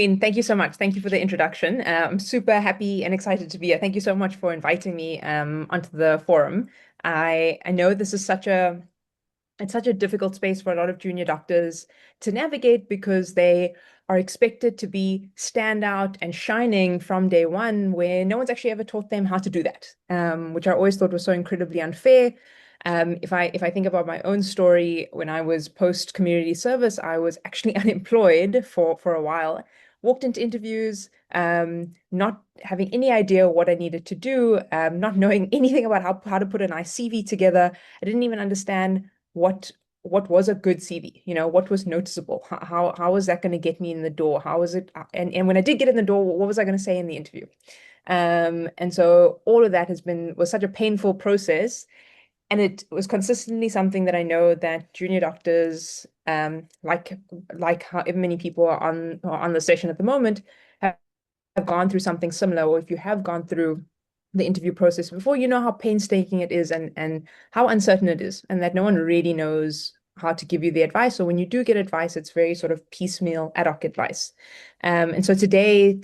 Thank you so much. Thank you for the introduction. I'm super happy and excited to be here. Thank you so much for inviting me onto the forum. I know this is such a difficult space for a lot of junior doctors to navigate because they are expected to be standout and shining from day one, where no one's actually ever taught them how to do that, which I always thought was so incredibly unfair. If I think about my own story, when I was post community service, I was actually unemployed for a while. Walked into interviews, not having any idea what I needed to do, not knowing anything about how to put a nice CV together. I didn't even understand what was a good CV, what was noticeable, how was that going to get me in the door, how was it, and when I did get in the door, what was I going to say in the interview? And so all of that was such a painful process, and it was consistently something that I know that junior doctors, like however many people are on the session at the moment, have gone through something similar, or if you have gone through the interview process before, you know how painstaking it is and how uncertain it is, and that no one really knows how to give you the advice. Or when you do get advice, it's very sort of piecemeal, ad hoc advice. And so today,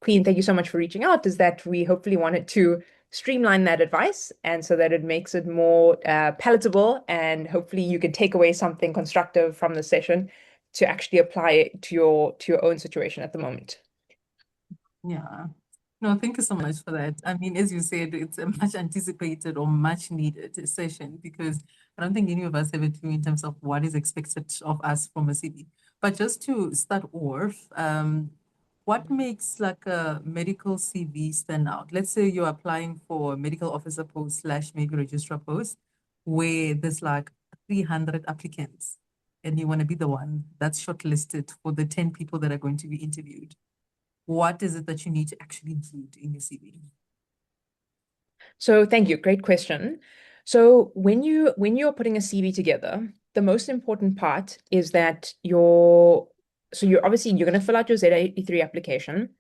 Queen, thank you so much for reaching out, is that we hopefully wanted to streamline that advice and so that it makes it more palatable, and hopefully you can take away something constructive from the session to actually apply it to your own situation at the moment. Yeah. No, thank you so much for that. I mean, as you said, it's a much anticipated or much needed session because I don't think any of us have a clue in terms of what is expected of us from a CV. But just to start off, what makes like a medical CV stand out? Let's say you're applying for a medical officer post slash maybe registrar post where there's like 300 applicants and you want to be the one that's shortlisted for the 10 people that are going to be interviewed. What is it that you need to actually include in your CV? So thank you. Great question. So when you're putting a CV together, the most important part is that you're obviously you're going to fill out your Z83 application.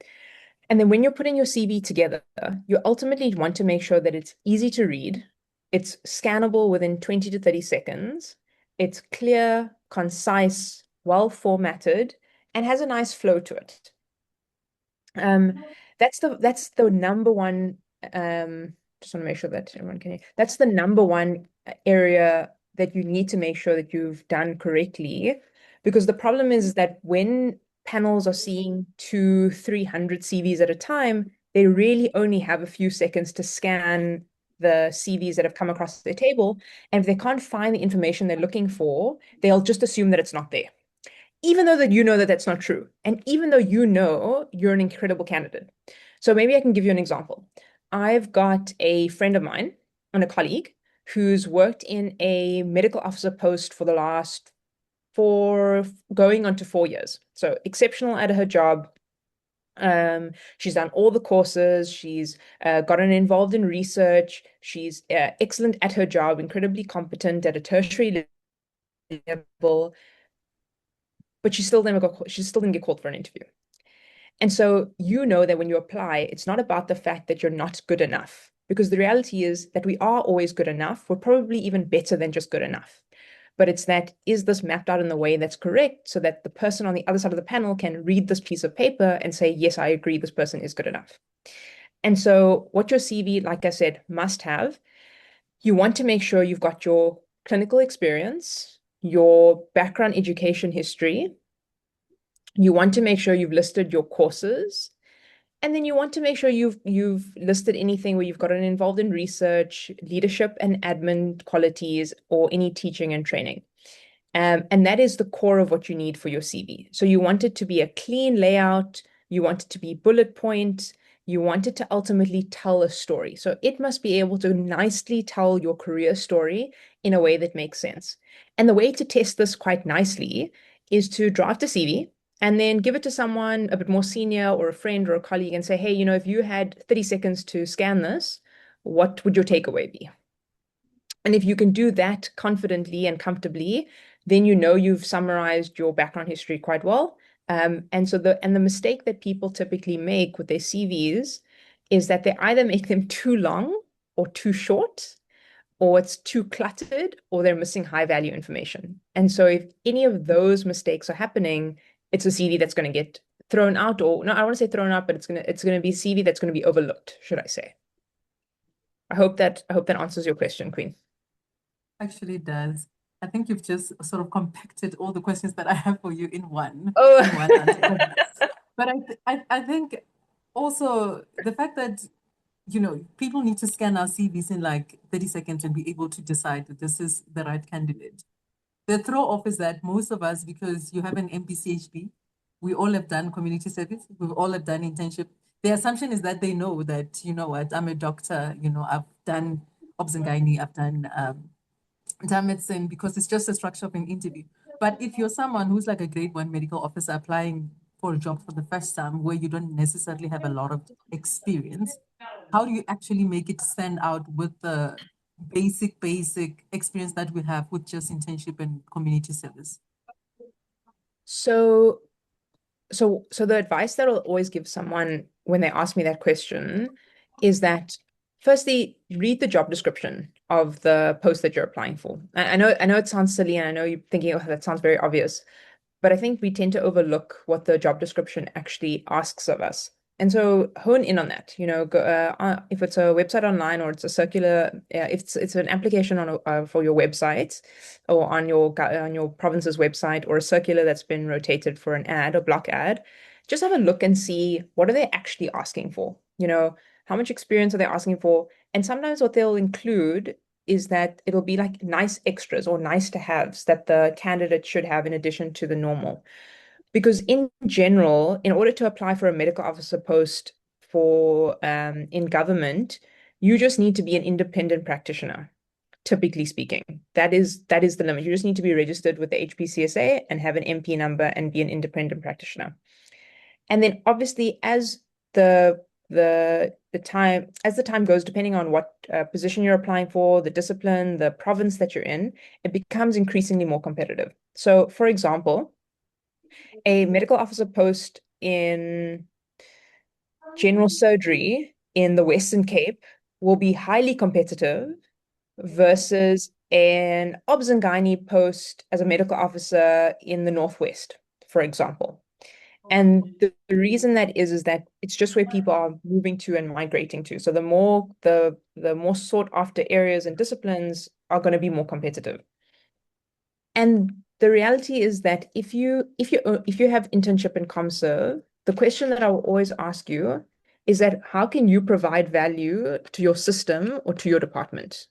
And then when you're putting your CV together, you ultimately want to make sure that it's easy to read, it's scannable within 20 to 30 seconds, it's clear, concise, well formatted, and has a nice flow to it. Um, that's the number one. Just want to make sure that everyone can hear. That's the number one area that you need to make sure that you've done correctly, because the problem is that when panels are seeing 300 CVs at a time, they really only have a few seconds to scan the CVs that have come across their table, and if they can't find the information they're looking for, they'll just assume that it's not there, even though that you know that that's not true, and even though you know you're an incredible candidate. So maybe I can give you an example. I've got a friend of mine and a colleague who's worked in a medical officer post for the last going on to 4 years. So exceptional at her job. She's done all the courses. She's gotten involved in research. She's excellent at her job, incredibly competent at a tertiary level, but she still didn't get called for an interview. And so you know that when you apply, it's not about the fact that you're not good enough, because the reality is that we are always good enough. We're probably even better than just good enough. But it's that, is this mapped out in the way that's correct so that the person on the other side of the panel can read this piece of paper and say, yes, I agree, this person is good enough. And so what your CV, like I said, must have, you want to make sure you've got your clinical experience, your background education history. You want to make sure you've listed your courses, and then you want to make sure you've listed anything where you've gotten involved in research, leadership and admin qualities, or any teaching and training. And that is the core of what you need for your CV. So you want it to be a clean layout, you want it to be bullet point, you want it to ultimately tell a story. So it must be able to nicely tell your career story in a way that makes sense. And the way to test this quite nicely is to draft a CV and then give it to someone a bit more senior or a friend or a colleague and say, hey, if you had 30 seconds to scan this, what would your takeaway be? And if you can do that confidently and comfortably, then you've summarized your background history quite well. And the mistake that people typically make with their CVs is that they either make them too long or too short, or it's too cluttered, or they're missing high value information. And so if any of those mistakes are happening, it's a CV that's going to get thrown out, or no, I don't want to say thrown out, but it's gonna be CV that's gonna be overlooked, should I say. I hope that answers your question, Queen. Actually does. I think you've just sort of compacted all the questions that I have for you in one answer. Oh, But I think also the fact that, you know, people need to scan our CVs in like 30 seconds and be able to decide that this is the right candidate. The throw off is that most of us, because you have an MPCHB, we all have done community service, we've all have done internship. The assumption is that they know that, you know what, I'm a doctor, you know, I've done obs and gynae, I've done internal medicine, because it's just a structure of an interview. But if you're someone who's like a grade one medical officer applying for a job for the first time where you don't necessarily have a lot of experience, how do you actually make it stand out with the basic experience that we have with just internship and community service? so so the advice that I'll always give someone when they ask me that question is that firstly, read the job description of the post that you're applying for. I know it sounds silly, and I know you're thinking, oh, that sounds very obvious, but I think we tend to overlook what the job description actually asks of us. And so hone in on that, if it's a website online or it's a circular, if it's an application for your website or on your province's website, or a circular that's been rotated for an ad or block ad, just have a look and see what are they actually asking for. How much experience are they asking for? And sometimes what they'll include is that it'll be like nice extras or nice to haves that the candidate should have in addition to the normal. Because in general, in order to apply for a medical officer post for in government, you just need to be an independent practitioner, typically speaking. That is the limit. You just need to be registered with the HPCSA and have an MP number and be an independent practitioner. And then obviously the the time goes, depending on what position you're applying for, the discipline, the province that you're in, it becomes increasingly more competitive. So, for example, a medical officer post in general surgery in the Western Cape will be highly competitive versus an obs and gynae post as a medical officer in the Northwest, for example. And the reason that is that it's just where people are moving to and migrating to. So the more sought after areas and disciplines are going to be more competitive. And the reality is that if you have internship in ComServe, the question that I will always ask you is that how can you provide value to your system or to your department?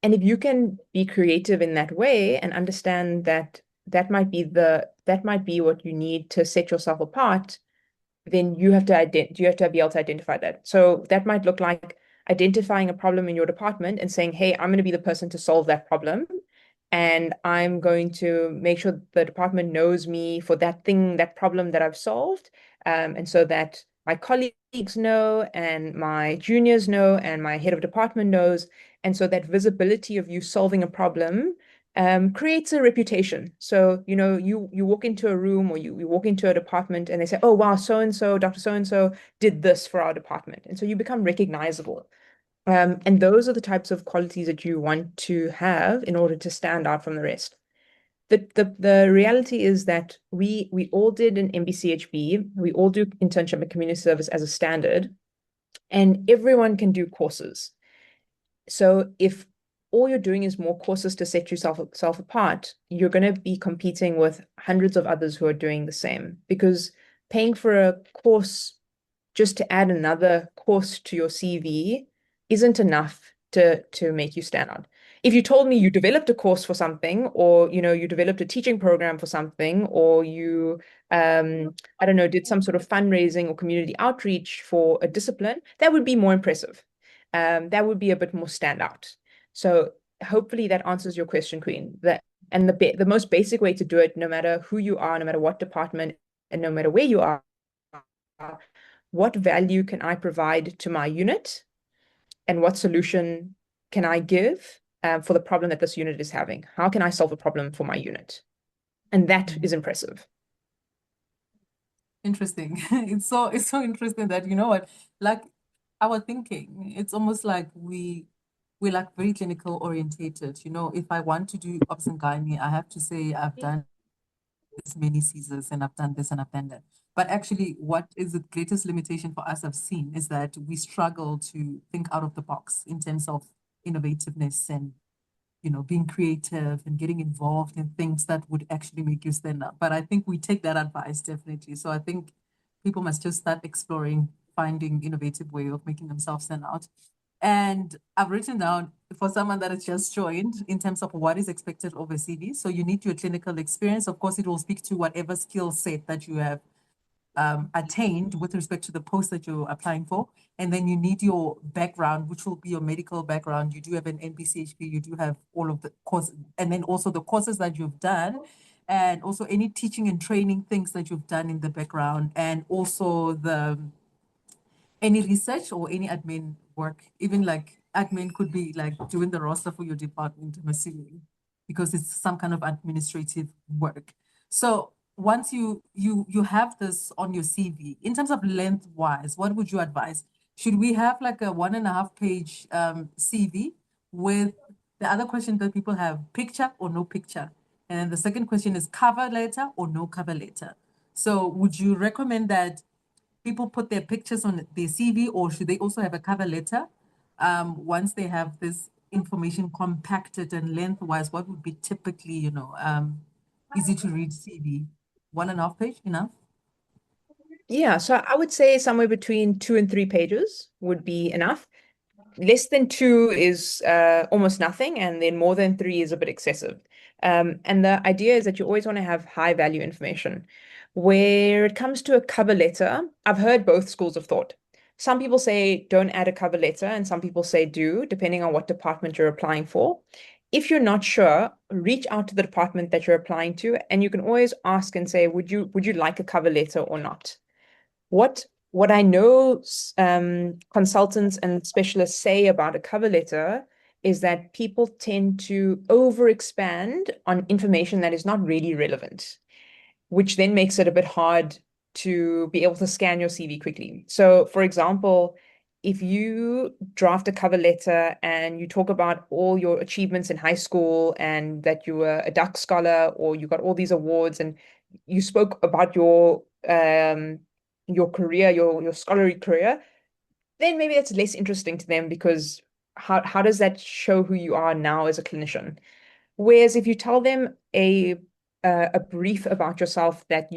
And if you can be creative in that way and understand that that might be what you need to set yourself apart, then you have to be able to identify that. So that might look like identifying a problem in your department and saying, hey, I'm going to be the person to solve that problem. And I'm going to make sure the department knows me for that thing, that problem that I've solved. And so that my colleagues know and my juniors know and my head of department knows. And so that visibility of you solving a problem creates a reputation. So, you walk into a room or you walk into a department and they say, oh, wow, so-and-so, Dr. So-and-so did this for our department. And so you become recognizable. And those are the types of qualities that you want to have in order to stand out from the rest. The reality is that we all did an MBCHB, we all do internship and community service as a standard, and everyone can do courses. So if all you're doing is more courses to set yourself apart, you're going to be competing with hundreds of others who are doing the same, because paying for a course just to add another course to your CV isn't enough to make you stand out. If you told me you developed a course for something, or you developed a teaching program for something, or you I don't know, did some sort of fundraising or community outreach for a discipline, that would be more impressive. That would be a bit more standout. So hopefully that answers your question, Queen. The most basic way to do it, no matter who you are, no matter what department, and no matter where you are, what value can I provide to my unit, and what solution can I give for the problem that this unit is having? How can I solve a problem for my unit? And that is impressive. Interesting. It's so interesting that, you know what, like our thinking, it's almost like we're like very clinical orientated. You know, if I want to do obs and gynae, I have to say I've done this many Caesars and I've done this and I've done that. But actually, what is the greatest limitation for us I've seen is that we struggle to think out of the box in terms of innovativeness and, being creative and getting involved in things that would actually make you stand up. But I think we take that advice definitely. So I think people must just start exploring, finding innovative way of making themselves stand out. And I've written down for someone that has just joined in terms of what is expected of a CV. So you need your clinical experience. Of course, it will speak to whatever skill set that you have attained with respect to the post that you're applying for. And then you need your background, which will be your medical background. You do have an NPCHP, you do have all of the courses, and then also the courses that you've done, and also any teaching and training things that you've done in the background, and also the any research or any admin work, even like admin could be like doing the roster for your department, I'm assuming, because it's some kind of administrative work. So once you have this on your CV, in terms of length wise, what would you advise? Should we have like a 1.5 page CV with the other question that people have, picture or no picture? And then the second question is cover letter or no cover letter? So would you recommend that people put their pictures on their CV, or should they also have a cover letter? Once they have this information compacted and lengthwise, what would be typically, easy to read CV? 1.5 page, enough? Yeah, so I would say somewhere between 2 and 3 pages would be enough. Less than two is almost nothing, and then more than three is a bit excessive. And the idea is that you always want to have high value information. Where it comes to a cover letter, I've heard both schools of thought. Some people say don't add a cover letter, and some people say do, depending on what department you're applying for. If you're not sure, reach out to the department that you're applying to, and you can always ask and say, would you like a cover letter or not? What I know consultants and specialists say about a cover letter is that people tend to overexpand on information that is not really relevant, which then makes it a bit hard to be able to scan your CV quickly. So, for example, if you draft a cover letter and you talk about all your achievements in high school and that you were a duck scholar or you got all these awards and you spoke about your career, your scholarly career, then maybe that's less interesting to them because how does that show who you are now as a clinician? Whereas if you tell them a brief about yourself that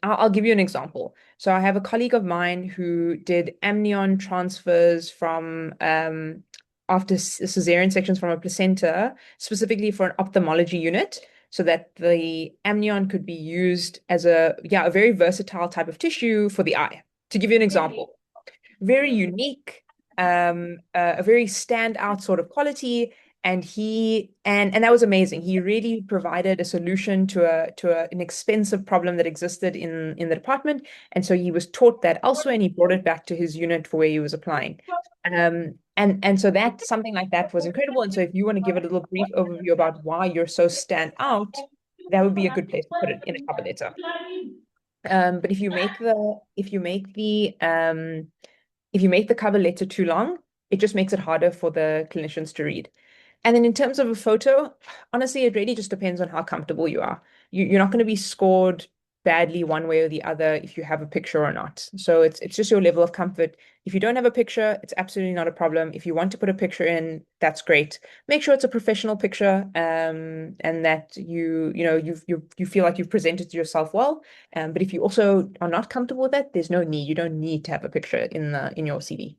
I'll give you an example. So I have a colleague of mine who did amnion transfers from after cesarean sections from a placenta, specifically for an ophthalmology unit, so that the amnion could be used as a very versatile type of tissue for the eye. To give you an example, very unique, a very standout sort of quality. And that was amazing. He really provided a solution to an expensive problem that existed in the department. And so he was taught that elsewhere and he brought it back to his unit for where he was applying. And so that something like that was incredible. And so if you want to give a little brief overview about why you're so stand out, that would be a good place to put it in a cover letter. But if you make the cover letter too long, it just makes it harder for the clinicians to read. And then in terms of a photo, honestly, it really just depends on how comfortable you are. You're not going to be scored badly one way or the other if you have a picture or not. So it's just your level of comfort. If you don't have a picture, it's absolutely not a problem. If you want to put a picture in, that's great. Make sure it's a professional picture, and that you feel like you've presented yourself well. But if you also are not comfortable with that, there's no need. You don't need to have a picture in your CV.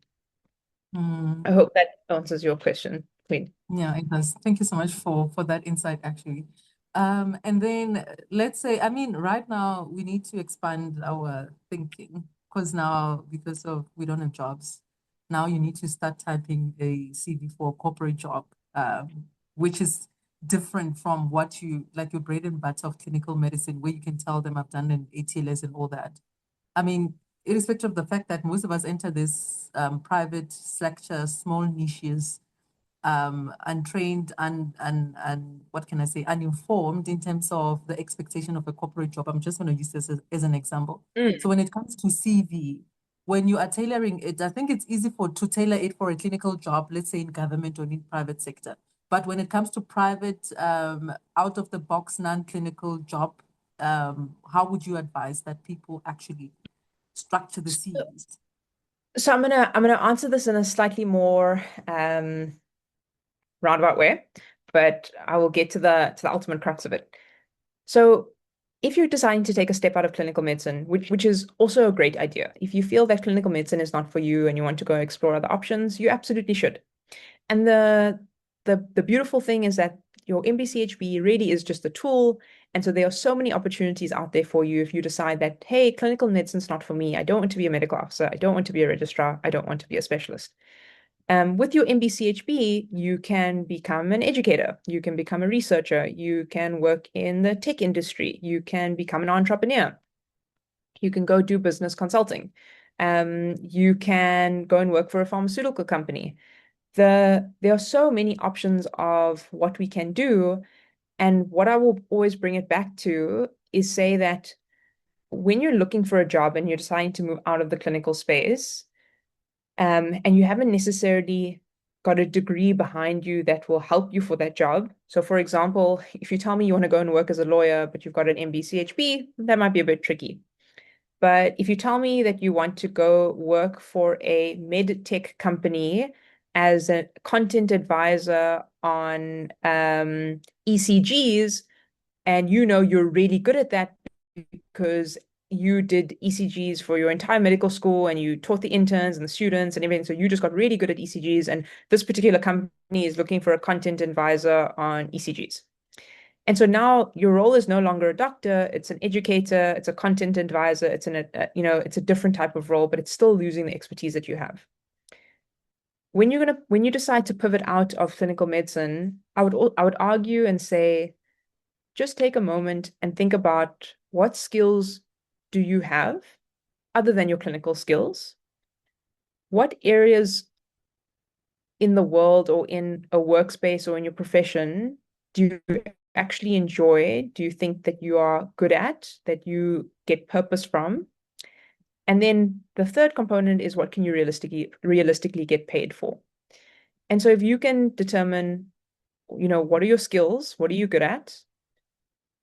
I Mm. hope that answers your question, Queen. Yeah, it does. Thank you so much for that insight, actually. And then let's say, I mean, right now we need to expand our thinking because of we don't have jobs. Now you need to start typing a CV for a corporate job, which is different from what you like your bread and butter of clinical medicine, where you can tell them I've done an ATLS and all that. I mean, irrespective of the fact that most of us enter this private sector, small niches, untrained and what can I say, uninformed in terms of the expectation of a corporate job. I'm just going to use this as an example. Mm. So when it comes to CV, when you are tailoring it, I think it's easy to tailor it for a clinical job, let's say in government or in private sector. But when it comes to private, out of the box, non-clinical job how would you advise that people actually structure the CVs? So I'm gonna answer this in a slightly more roundabout way, but I will get to the ultimate crux of it. So if you're deciding to take a step out of clinical medicine, which is also a great idea, if you feel that clinical medicine is not for you and you want to go explore other options, you absolutely should. And the beautiful thing is that your MBCHB really is just a tool. And so there are so many opportunities out there for you if you decide that, hey, clinical medicine's not for me. I don't want to be a medical officer. I don't want to be a registrar. I don't want to be a specialist. With your MBCHB, you can become an educator, you can become a researcher, you can work in the tech industry, you can become an entrepreneur, you can go do business consulting, you can go and work for a pharmaceutical company. There are so many options of what we can do. And what I will always bring it back to is say that when you're looking for a job and you're deciding to move out of the clinical space, and you haven't necessarily got a degree behind you that will help you for that job. So, for example, if you tell me you want to go and work as a lawyer, but you've got an MBCHB, that might be a bit tricky. But if you tell me that you want to go work for a med tech company as a content advisor on ECGs, and you know you're really good at that because you did ECGs for your entire medical school and you taught the interns and the students and everything. So you just got really good at ECGs. And this particular company is looking for a content advisor on ECGs. And so now your role is no longer a doctor, it's an educator, it's a content advisor, it's a different type of role, but it's still losing the expertise that you have. When you decide to pivot out of clinical medicine, I would argue and say just take a moment and think about what skills do you have other than your clinical skills? What areas in the world or in a workspace or in your profession do you actually enjoy? Do you think that you are good at, that you get purpose from? And then the third component is what can you realistically get paid for? And so if you can determine, what are your skills? What are you good at?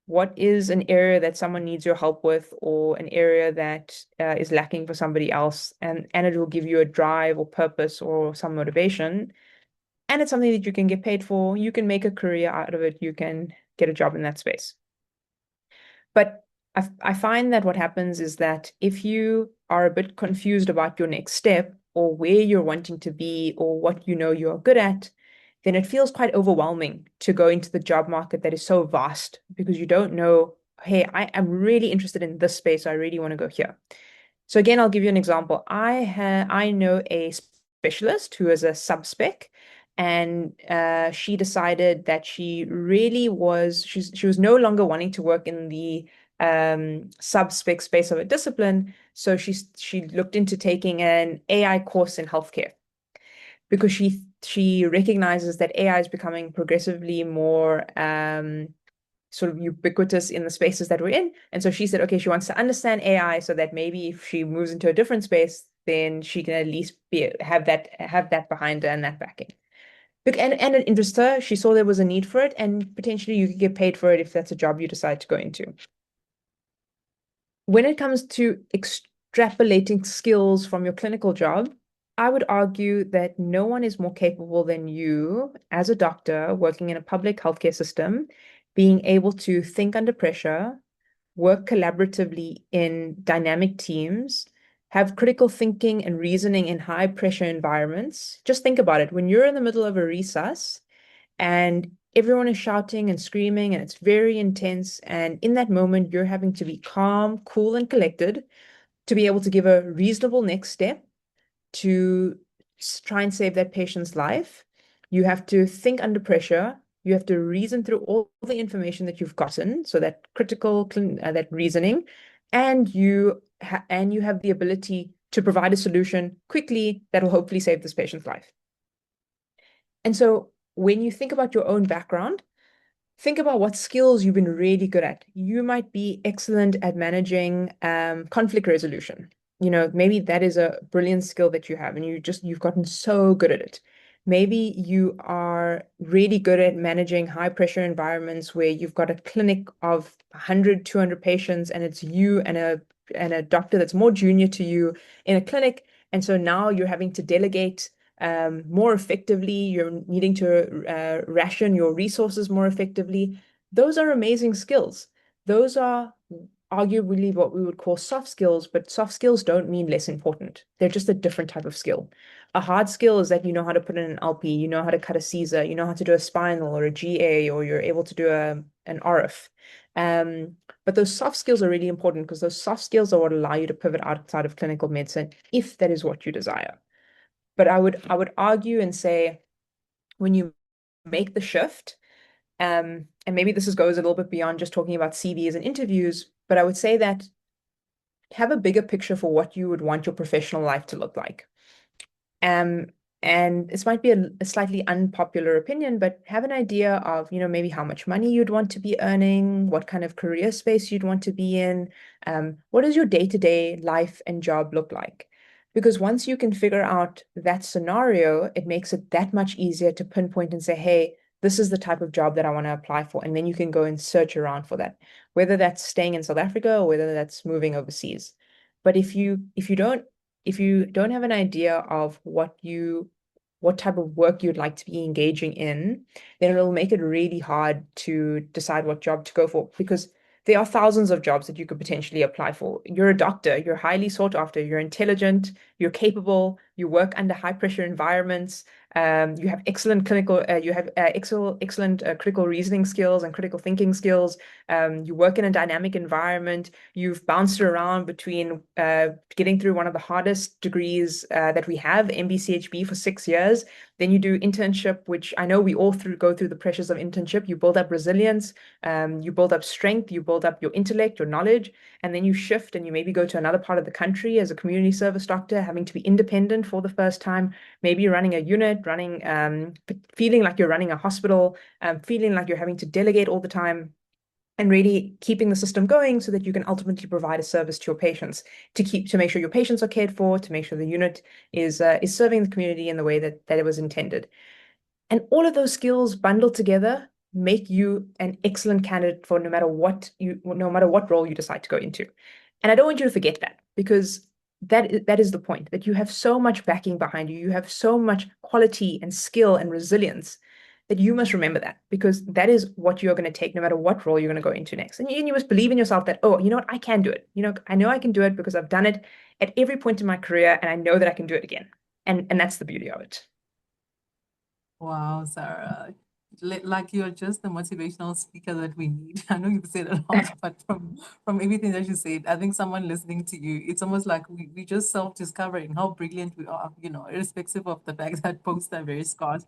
What is an area that someone needs your help with or an area that is lacking for somebody else, and it will give you a drive or purpose or some motivation, and it's something that you can get paid for. You can make a career out of it. You can get a job in that space. But I find that what happens is that if you are a bit confused about your next step or where you're wanting to be or what you know you're good at, then it feels quite overwhelming to go into the job market that is so vast because you don't know, hey, I am really interested in this space. So I really want to go here. So again, I'll give you an example. I know a specialist who is a sub-spec, and she decided that she was no longer wanting to work in the sub-spec space of a discipline. So she looked into taking an AI course in healthcare because she recognizes that AI is becoming progressively more sort of ubiquitous in the spaces that we're in. And so she said, okay, she wants to understand AI so that maybe if she moves into a different space, then she can at least have that behind her and that backing. And it interested her. She saw there was a need for it, and potentially you could get paid for it if that's a job you decide to go into. When it comes to extrapolating skills from your clinical job, I would argue that no one is more capable than you as a doctor working in a public healthcare system, being able to think under pressure, work collaboratively in dynamic teams, have critical thinking and reasoning in high pressure environments. Just think about it. When you're in the middle of a resus and everyone is shouting and screaming and it's very intense, and in that moment, you're having to be calm, cool, and collected to be able to give a reasonable next step to try and save that patient's life. You have to think under pressure. You have to reason through all the information that you've gotten, so that that reasoning, and you have the ability to provide a solution quickly that will hopefully save this patient's life. And so when you think about your own background, think about what skills you've been really good at. You might be excellent at managing conflict resolution. Maybe that is a brilliant skill that you have, and you've gotten so good at it. Maybe you are really good at managing high pressure environments where you've got a clinic of 100, 200 patients and it's you and a doctor that's more junior to you in a clinic. And so now you're having to delegate more effectively. You're needing to ration your resources more effectively. Those are amazing skills. Those are arguably what we would call soft skills, but soft skills don't mean less important. They're just a different type of skill. A hard skill is that you know how to put in an LP, you know how to cut a Caesar, you know how to do a spinal or a GA, or you're able to do an RF. But those soft skills are really important because those soft skills are what allow you to pivot outside of clinical medicine if that is what you desire. But I would argue and say when you make the shift, and maybe goes a little bit beyond just talking about CVs and interviews, but I would say that have a bigger picture for what you would want your professional life to look like. Um, and this might be a slightly unpopular opinion, but have an idea of, maybe how much money you'd want to be earning, what kind of career space you'd want to be in. What does your day-to-day life and job look like? Because once you can figure out that scenario, it makes it that much easier to pinpoint and say, hey, this is the type of job that I want to apply for. And then you can go and search around for that, whether that's staying in South Africa or whether that's moving overseas. But if you don't have an idea of what type of work you'd like to be engaging in, then it'll make it really hard to decide what job to go for because there are thousands of jobs that you could potentially apply for. You're a doctor, you're highly sought after, you're intelligent, you're capable, you work under high pressure environments, you have excellent excellent critical reasoning skills and critical thinking skills. You work in a dynamic environment. You've bounced around between getting through one of the hardest degrees that we have, MBCHB, for 6 years. Then you do internship, which I know we all go through the pressures of internship. You build up resilience, you build up strength, you build up your intellect, your knowledge, and then you shift and you maybe go to another part of the country as a community service doctor, having to be independent for the first time, maybe running a unit, feeling like you're running a hospital, feeling like you're having to delegate all the time and really keeping the system going so that you can ultimately provide a service to your patients to make sure your patients are cared for, to make sure the unit is serving the community in the way that it was intended. And all of those skills bundled together make you an excellent candidate for no matter what role you decide to go into. And I don't want you to forget that because that is the point, that you have so much backing behind you. You have so much quality and skill and resilience that you must remember that because that is what you're going to take no matter what role you're going to go into next. And you must believe in yourself that, oh, you know what, I can do it. I know I can do it because I've done it at every point in my career and I know that I can do it again. And that's the beauty of it. Wow, Sarah. Like you're just the motivational speaker that we need. I know you've said a lot, but from everything that you said, I think someone listening to you, it's almost like we just self-discovering how brilliant we are, irrespective of the fact that posts are very scarce.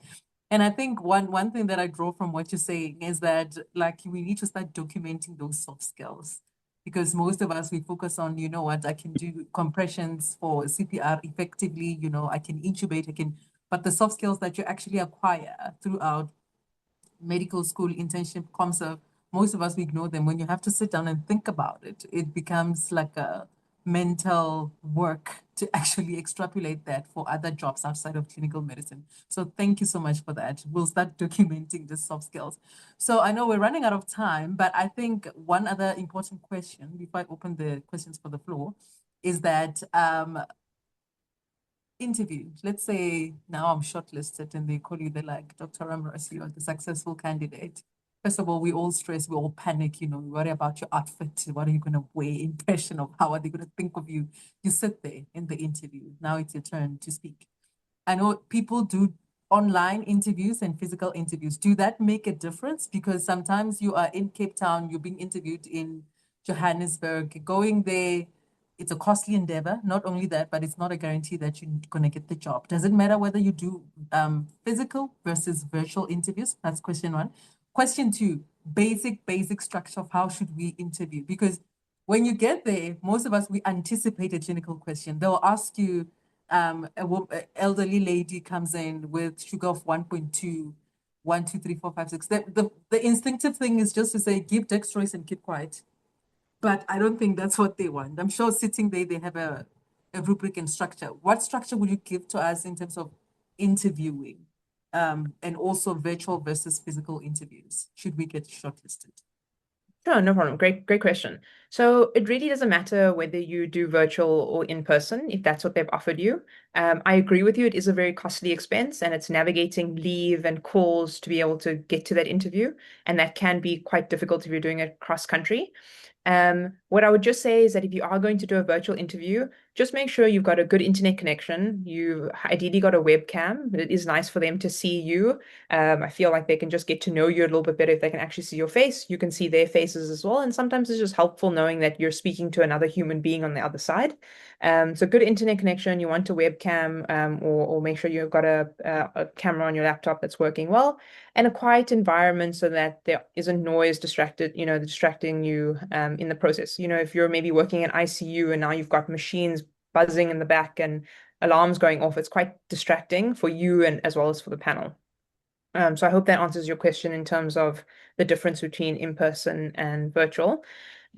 And I think one thing that I draw from what you're saying is that like we need to start documenting those soft skills. Because most of us we focus on, what, I can do compressions for CPR effectively, I can intubate, but the soft skills that you actually acquire throughout medical school, internship, ComServe, most of us we ignore them. When you have to sit down and think about it, it becomes like a mental work to actually extrapolate that for other jobs outside of clinical medicine. So thank you so much for that. We'll start documenting the soft skills. So I know we're running out of time, but I think one other important question before I open the questions for the floor is that interview. Let's say now I'm shortlisted and they call you, they're like, Dr. Ramirez, you are the successful candidate. First of all, we all stress, we all panic, we worry about your outfit. What are you going to wear? Impression of how are they going to think of you? You sit there in the interview. Now it's your turn to speak. I know people do online interviews and physical interviews. Do that make a difference? Because sometimes you are in Cape Town, you're being interviewed in Johannesburg, going there, it's a costly endeavor. Not only that, but it's not a guarantee that you're going to get the job. Does it matter whether you do physical versus virtual interviews? That's question one. Question two, basic structure of how should we interview? Because when you get there, most of us, we anticipate a clinical question. They'll ask you, a elderly lady comes in with sugar of 1.2, 1, 2, 3, 4, 5, 6. The instinctive thing is just to say, give dextrose and keep quiet. But I don't think that's what they want. I'm sure sitting there, they have a rubric and structure. What structure would you give to us in terms of interviewing? and also virtual versus physical interviews, should we get shortlisted? Sure, no problem. Great question. So it really doesn't matter whether you do virtual or in person, if that's what they've offered you. I agree with you. It is a very costly expense, and it's navigating leave and calls to be able to get to that interview. And that can be quite difficult if you're doing it cross country. What I would just say is that if you are going to do a virtual interview, just make sure you've got a good internet connection. You've ideally got a webcam. It is nice for them to see you. I feel like they can just get to know you a little bit better if they can actually see your face. You can see their faces as well. And sometimes it's just helpful knowing that you're speaking to another human being on the other side. So good internet connection. You want a webcam, or make sure you've got a camera on your laptop that's working well, and a quiet environment so that there isn't noise distracting you in the process. If you're maybe working in ICU and now you've got machines buzzing in the back and alarms going off, it's quite distracting for you and as well as for the panel. So I hope that answers your question in terms of the difference between in-person and virtual.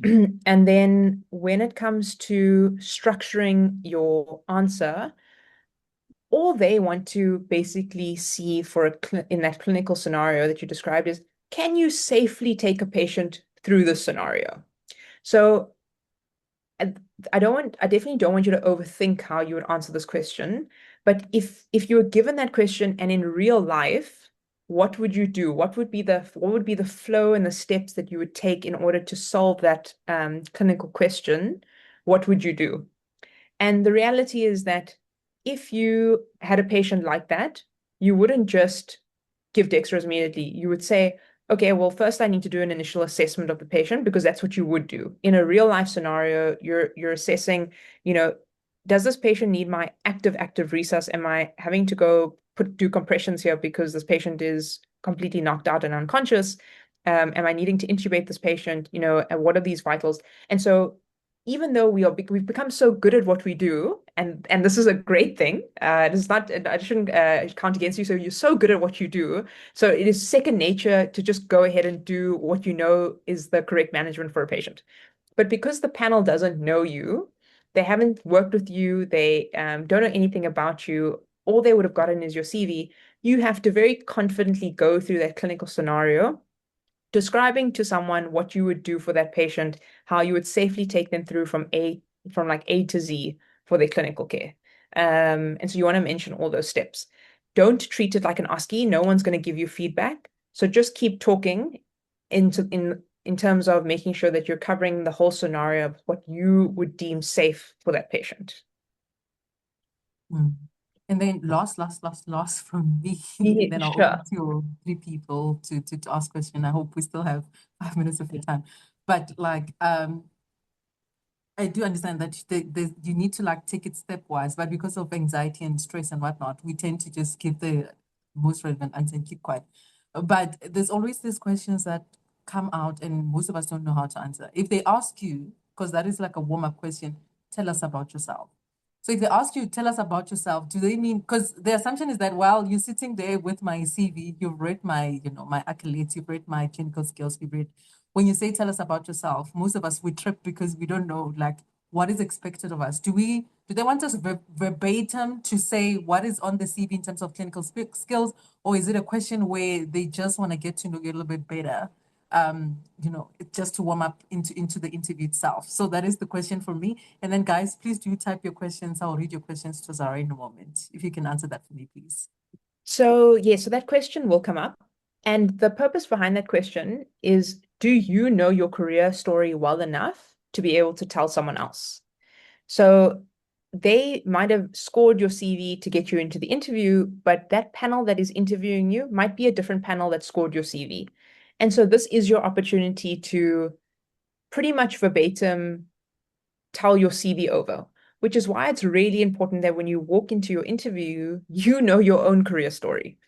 And then when it comes to structuring your answer, all they want to basically see in that clinical scenario that you described is, can you safely take a patient through the scenario? So I, I definitely don't want you to overthink how you would answer this question. But if you were given that question and in real life, what would you do? What would be the flow and the steps that you would take in order to solve that clinical question? What would you do? And the reality is that if you had a patient like that, you wouldn't just give dextrose immediately. You would say, okay, well, first I need to do an initial assessment of the patient because that's what you would do. In a real life scenario, you're assessing, you know, does this patient need my active resus? Am I having to go do compressions here because this patient is completely knocked out and unconscious? Am I needing to intubate this patient? And what are these vitals? And so even though we've become so good at what we do, and this is a great thing. It is not. I shouldn't count against you. So you're so good at what you do. So it is second nature to just go ahead and do what you know is the correct management for a patient. But because the panel doesn't know you, they haven't worked with you, they don't know anything about you. All they would have gotten is your CV. You have to very confidently go through that clinical scenario describing to someone what you would do for that patient, how you would safely take them through from like A to Z for their clinical care. And so you want to mention all those steps. Don't treat it like an OSCE. No one's going to give you feedback. So just keep talking in terms of making sure that you're covering the whole scenario of what you would deem safe for that patient. Mm. And then last from me, Yeah, then I'll open sure. to your three people to ask question. I hope we still have 5 minutes of your time. But like, I do understand that you need to like take it stepwise, but because of anxiety and stress and whatnot, we tend to just give the most relevant answer and keep quiet. But there's always these questions that come out and most of us don't know how to answer. If they ask you, because that is like a warm-up question, tell us about yourself. So if they ask you, tell us about yourself, do they mean, because the assumption is that while you're sitting there with my CV, you've read my accolades, you've read my clinical skills, you've read, when you say tell us about yourself, most of us we trip because we don't know like what is expected of us. Do they want us verbatim to say what is on the CV in terms of clinical skills, or is it a question where they just want to get to know you a little bit better? Just to warm up into the interview itself. So that is the question for me. And then guys, please do type your questions. I'll read your questions to Zahra in a moment. If you can answer that for me, please. So that question will come up. And the purpose behind that question is, do you know your career story well enough to be able to tell someone else? So they might have scored your CV to get you into the interview, but that panel that is interviewing you might be a different panel that scored your CV. And so this is your opportunity to pretty much verbatim tell your CV over, which is why it's really important that when you walk into your interview, you know your own career story.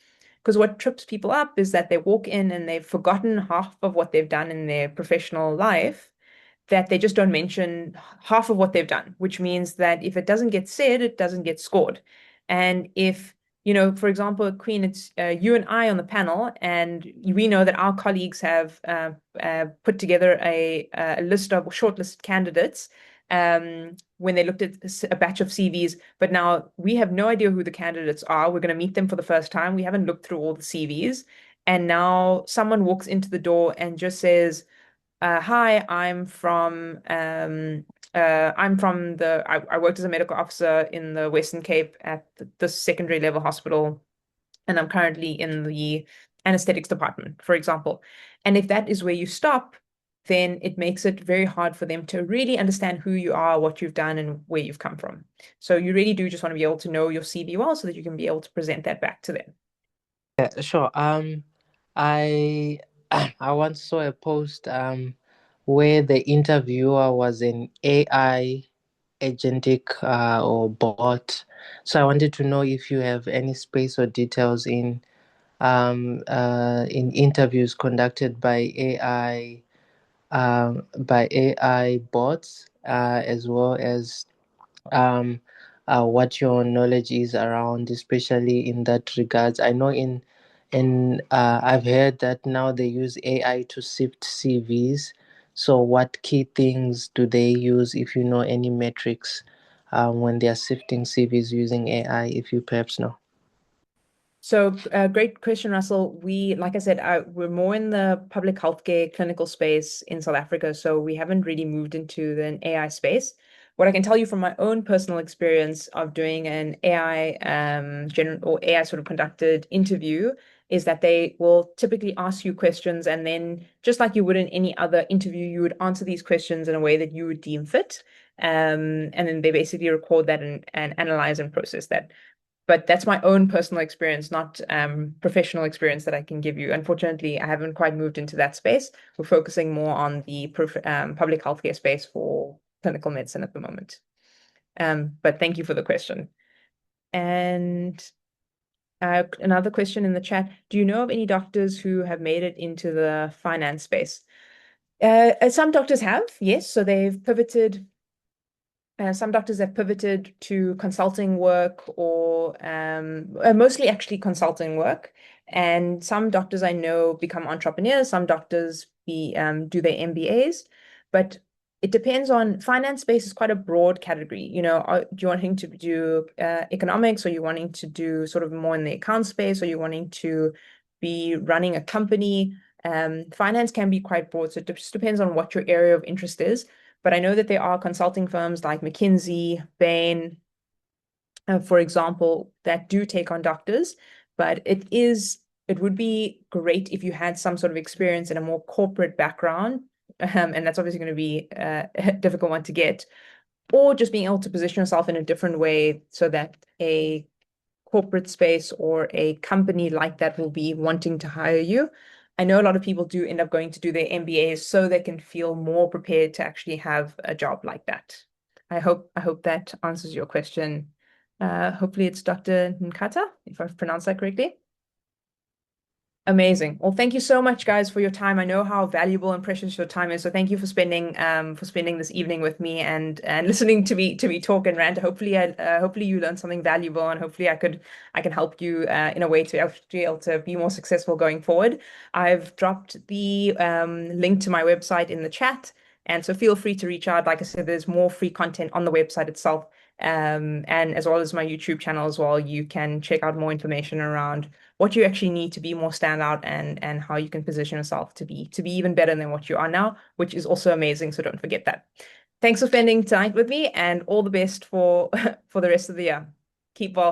Because what trips people up is that they walk in and they've forgotten half of what they've done in their professional life, that they just don't mention half of what they've done, which means that if it doesn't get said, it doesn't get scored. And if, for example, Queen, it's you and I on the panel, and we know that our colleagues have put together a list of shortlisted candidates when they looked at a batch of CVs. But now we have no idea who the candidates are. We're going to meet them for the first time. We haven't looked through all the CVs. And now someone walks into the door and just says, hi, I'm from I worked as a medical officer in the Western Cape at the secondary level hospital, and I'm currently in the anesthetics department, for example. And if that is where you stop, then it makes it very hard for them to really understand who you are, what you've done, and where you've come from. So you really do just want to be able to know your CV well so that you can be able to present that back to them. Yeah, sure. I I once saw a post where the interviewer was an AI agentic or bot. So I wanted to know if you have any space or details in interviews conducted by AI bots, as well as um, what your knowledge is around, especially in that regards. I know in I've heard that now they use AI to sift CVs. So what key things do they use, if you know any metrics, when they are sifting CVs using AI, if you perhaps know? So, great question, Russell. Like I said, we're more in the public healthcare clinical space in South Africa, so we haven't really moved into the AI space. What I can tell you from my own personal experience of doing an AI general or AI sort of conducted interview is that they will typically ask you questions, and then just like you would in any other interview, you would answer these questions in a way that you would deem fit. And then they basically record that and analyze and process that, but that's my own personal experience, not professional experience that I can give you. Unfortunately, I haven't quite moved into that space. We're focusing more on the public healthcare space for clinical medicine at the moment. But thank you for the question. And another question in the chat: do you know of any doctors who have made it into the finance space? Some doctors have, yes. So they've pivoted. Some doctors have pivoted to consulting work or mostly actually consulting work. And some doctors I know become entrepreneurs. Some doctors do their MBAs. But it depends on finance space is quite a broad category. Do you wanting to do economics, or you wanting to do sort of more in the account space, or you wanting to be running a company? Finance can be quite broad. So it just depends on what your area of interest is. But I know that there are consulting firms like McKinsey, Bain, for example, that do take on doctors. But it would be great if you had some sort of experience in a more corporate background. And that's obviously going to be a difficult one to get, or just being able to position yourself in a different way so that a corporate space or a company like that will be wanting to hire you. I know a lot of people do end up going to do their MBAs so they can feel more prepared to actually have a job like that. I hope that answers your question. Hopefully it's Dr. Nkata, if I've pronounced that correctly. Amazing. Well, thank you so much, guys, for your time. I know how valuable and precious your time is, so thank you for spending this evening with me and listening to me talk and rant. Hopefully you learned something valuable, and hopefully I can help you in a way to be able to be more successful going forward. I've dropped the link to my website in the chat, and so feel free to reach out. Like I said, there's more free content on the website itself, and as well as my YouTube channel as well. You can check out more information around what you actually need to be more standout, and how you can position yourself to be even better than what you are now, which is also amazing. So don't forget that. Thanks for spending tonight with me, and all the best for for the rest of the year. Keep well.